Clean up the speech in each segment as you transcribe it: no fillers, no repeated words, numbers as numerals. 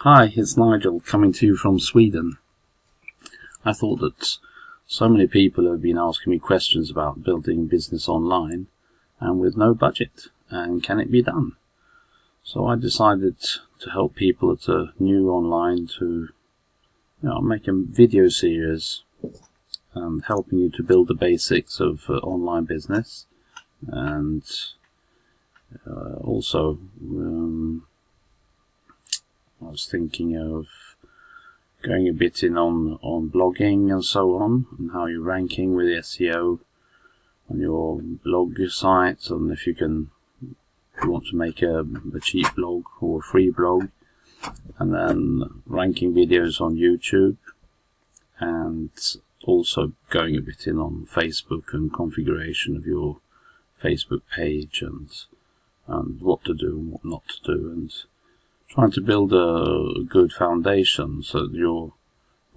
Hi, it's Nigel coming to you from Sweden. I thought that so many people have been asking me questions about building business online and with no budget, and can it be done? So I decided to help people that are new online to make a video series helping you to build the basics of online business, and also I was thinking of going a bit in on blogging and so on, and how you're ranking with SEO on your blog site, and if you want to make a cheap blog or a free blog, and then ranking videos on YouTube, and also going a bit in on Facebook and configuration of your Facebook page, and what to do and what not to do, and trying to build a good foundation so that your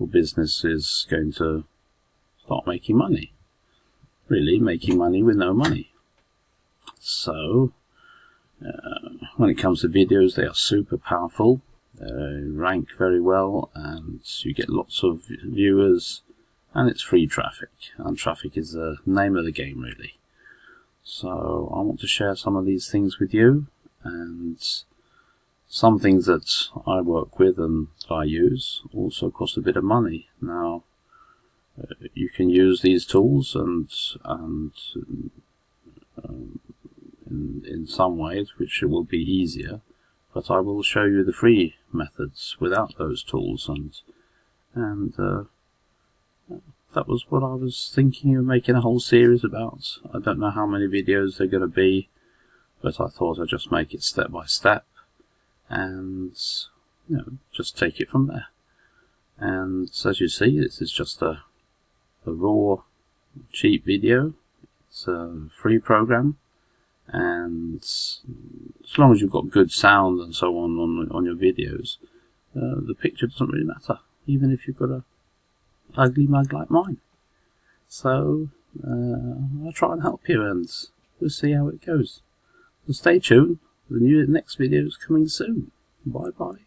business is going to start making money. Really making money with no money. So when it comes to videos, they are super powerful. They rank very well, and you get lots of viewers, and it's free traffic, and traffic is the name of the game, really. So I want to share some of these things with you, and some things that I work with and that I use also cost a bit of money. Now, you can use these tools and in some ways, which will be easier, but I will show you the free methods without those tools, and that was what I was thinking of making a whole series about. I don't know how many videos they're going to be, but I thought I'd just make it step by step, and just take it from there. And as you see, this is just a raw, cheap video. It's a free program, and as long as you've got good sound and so on your videos, the picture doesn't really matter, even if you've got a ugly mug like mine. So I'll try and help you, and we'll see how it goes. So stay tuned. The next video is coming soon. Bye bye.